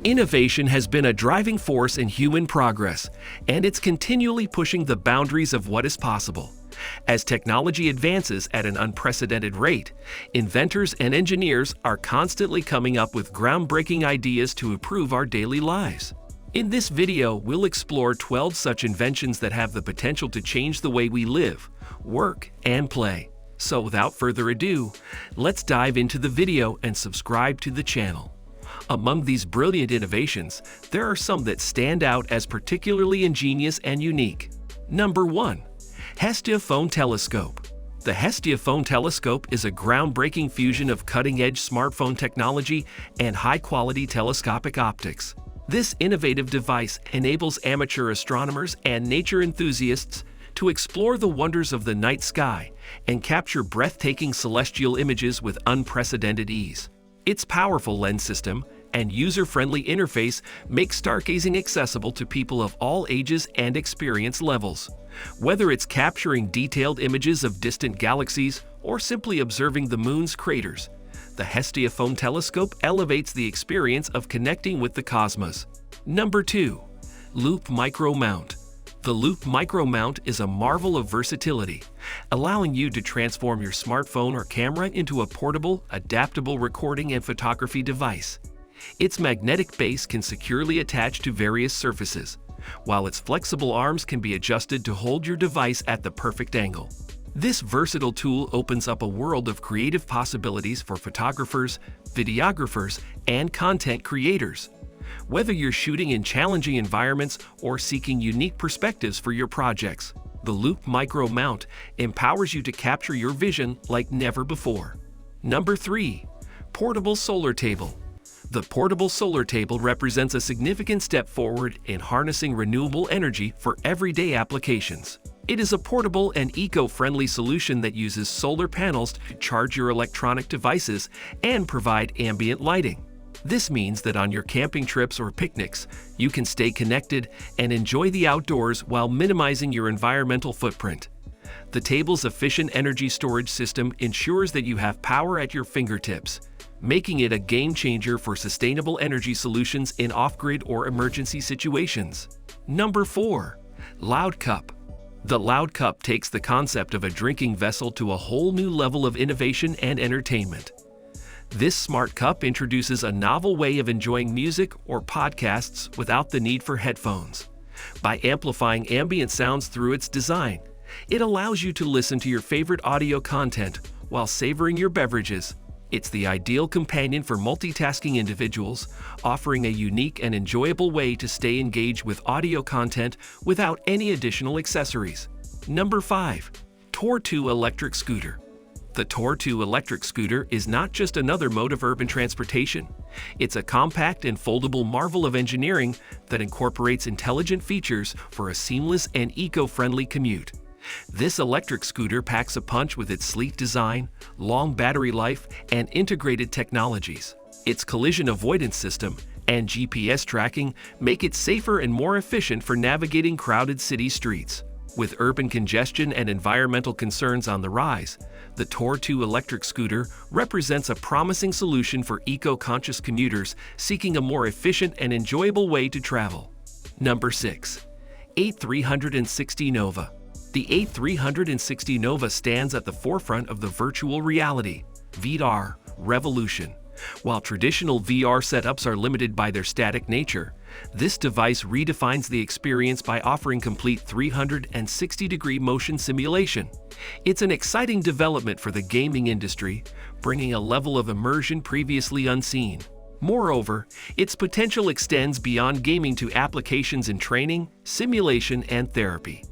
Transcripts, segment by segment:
Innovation has been a driving force in human progress, and it's continually pushing the boundaries of what is possible. As technology advances at an unprecedented rate, inventors and engineers are constantly coming up with groundbreaking ideas to improve our daily lives. In this video, we'll explore 12 such inventions that have the potential to change the way we live, work, and play. So without further ado, let's dive into the video and subscribe to the channel. Among these brilliant innovations, there are some that stand out as particularly ingenious and unique. Number 1. Hestia Phone Telescope. The Hestia Phone Telescope is a groundbreaking fusion of cutting-edge smartphone technology and high-quality telescopic optics. This innovative device enables amateur astronomers and nature enthusiasts to explore the wonders of the night sky and capture breathtaking celestial images with unprecedented ease. Its powerful lens system and user-friendly interface make stargazing accessible to people of all ages and experience levels. Whether it's capturing detailed images of distant galaxies or simply observing the moon's craters, the Hestia Phone Telescope elevates the experience of connecting with the cosmos. Number 2. Loop Micro Mount. The Loop Micro Mount is a marvel of versatility, allowing you to transform your smartphone or camera into a portable, adaptable recording and photography device. Its magnetic base can securely attach to various surfaces, while its flexible arms can be adjusted to hold your device at the perfect angle. This versatile tool opens up a world of creative possibilities for photographers, videographers, and content creators. Whether you're shooting in challenging environments or seeking unique perspectives for your projects, the Loop Micro Mount empowers you to capture your vision like never before. Number 3. Portable Solar Table. The portable solar table represents a significant step forward in harnessing renewable energy for everyday applications. It is a portable and eco-friendly solution that uses solar panels to charge your electronic devices and provide ambient lighting. This means that on your camping trips or picnics, you can stay connected and enjoy the outdoors while minimizing your environmental footprint. The table's efficient energy storage system ensures that you have power at your fingertips, making it a game-changer for sustainable energy solutions in off-grid or emergency situations. Number 4. Loud Cup. The Loud Cup takes the concept of a drinking vessel to a whole new level of innovation and entertainment. This smart cup introduces a novel way of enjoying music or podcasts without the need for headphones. By amplifying ambient sounds through its design, it allows you to listen to your favorite audio content while savoring your beverages. It's the ideal companion for multitasking individuals, offering a unique and enjoyable way to stay engaged with audio content without any additional accessories. Number 5. Tor 2 Electric Scooter. The Tor 2 electric scooter is not just another mode of urban transportation. It's a compact and foldable marvel of engineering that incorporates intelligent features for a seamless and eco-friendly commute. This electric scooter packs a punch with its sleek design, long battery life, and integrated technologies. Its collision avoidance system and GPS tracking make it safer and more efficient for navigating crowded city streets. With urban congestion and environmental concerns on the rise, the Tor 2 electric scooter represents a promising solution for eco-conscious commuters seeking a more efficient and enjoyable way to travel. Number 6. 8360 Nova. The 8360 Nova stands at the forefront of the virtual reality (VR) revolution. While traditional VR setups are limited by their static nature, this device redefines the experience by offering complete 360-degree motion simulation. It's an exciting development for the gaming industry, bringing a level of immersion previously unseen. Moreover, its potential extends beyond gaming to applications in training, simulation, and therapy.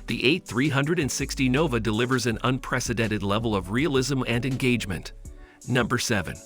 The 8360 Nova delivers an unprecedented level of realism and engagement. Number 7.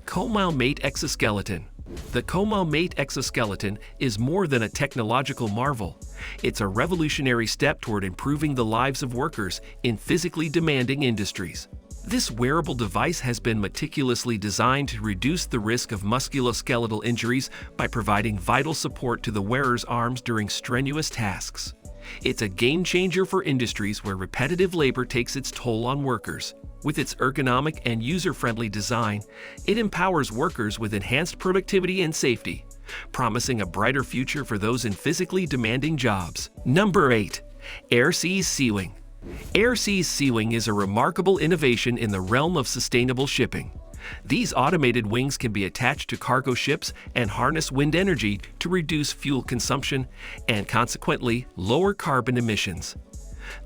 Comau Mate Exoskeleton. The Comau Mate Exoskeleton is more than a technological marvel. It's a revolutionary step toward improving the lives of workers in physically demanding industries. This wearable device has been meticulously designed to reduce the risk of musculoskeletal injuries by providing vital support to the wearer's arms during strenuous tasks. It's a game-changer for industries where repetitive labor takes its toll on workers. With its ergonomic and user-friendly design, it empowers workers with enhanced productivity and safety, promising a brighter future for those in physically demanding jobs. Number 8. Air-Seas Seawing. Air-Seas Seawing is a remarkable innovation in the realm of sustainable shipping. These automated wings can be attached to cargo ships and harness wind energy to reduce fuel consumption and consequently lower carbon emissions.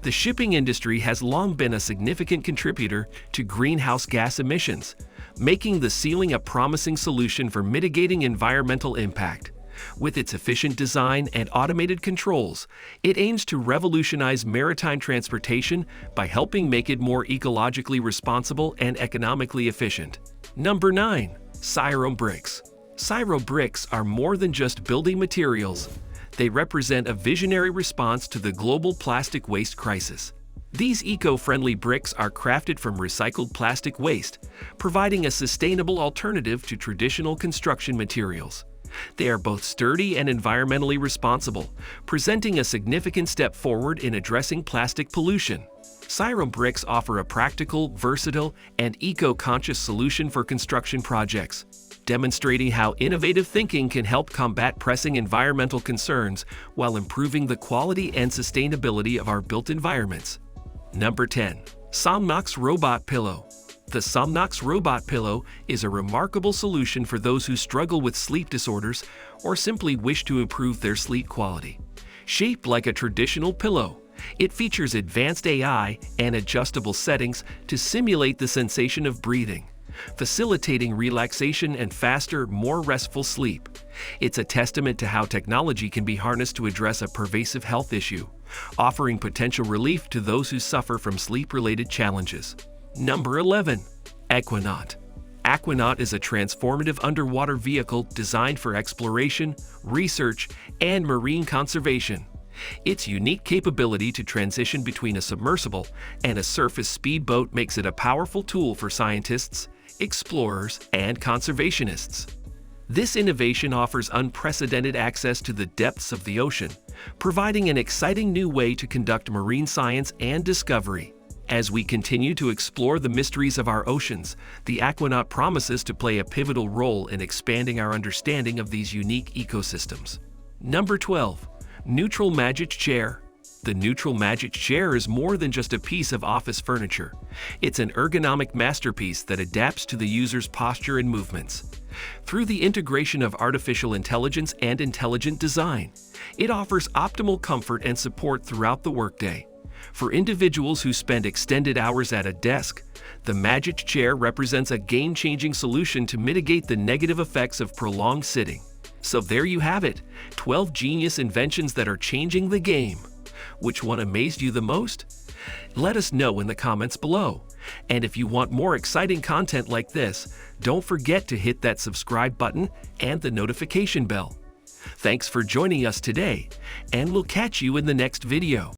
The shipping industry has long been a significant contributor to greenhouse gas emissions, making the seawing a promising solution for mitigating environmental impact. With its efficient design and automated controls, it aims to revolutionize maritime transportation by helping make it more ecologically responsible and economically efficient. Number 9. Cyro bricks. Cyro bricks are more than just building materials. They represent a visionary response to the global plastic waste crisis. These eco-friendly bricks are crafted from recycled plastic waste, providing a sustainable alternative to traditional construction materials. They are both sturdy and environmentally responsible, presenting a significant step forward in addressing plastic pollution. Cyro bricks offer a practical, versatile, and eco-conscious solution for construction projects, demonstrating how innovative thinking can help combat pressing environmental concerns while improving the quality and sustainability of our built environments. Number 10. Somnox Robot Pillow. The Somnox Robot Pillow is a remarkable solution for those who struggle with sleep disorders or simply wish to improve their sleep quality. Shaped like a traditional pillow, it features advanced AI and adjustable settings to simulate the sensation of breathing, facilitating relaxation and faster, more restful sleep. It's a testament to how technology can be harnessed to address a pervasive health issue, offering potential relief to those who suffer from sleep-related challenges. Number 11. Aquanaut. Aquanaut is a transformative underwater vehicle designed for exploration, research, and marine conservation. Its unique capability to transition between a submersible and a surface speedboat makes it a powerful tool for scientists, explorers, and conservationists. This innovation offers unprecedented access to the depths of the ocean, providing an exciting new way to conduct marine science and discovery. As we continue to explore the mysteries of our oceans, the Aquanaut promises to play a pivotal role in expanding our understanding of these unique ecosystems. Number 12. Neutral Magic Chair. The Neutral Magic Chair is more than just a piece of office furniture. It's an ergonomic masterpiece that adapts to the user's posture and movements. Through the integration of artificial intelligence and intelligent design, it offers optimal comfort and support throughout the workday. For individuals who spend extended hours at a desk, the Magic Chair represents a game-changing solution to mitigate the negative effects of prolonged sitting. So there you have it, 12 genius inventions that are changing the game. Which one amazed you the most? Let us know in the comments below. And if you want more exciting content like this, don't forget to hit that subscribe button and the notification bell. Thanks for joining us today, and we'll catch you in the next video.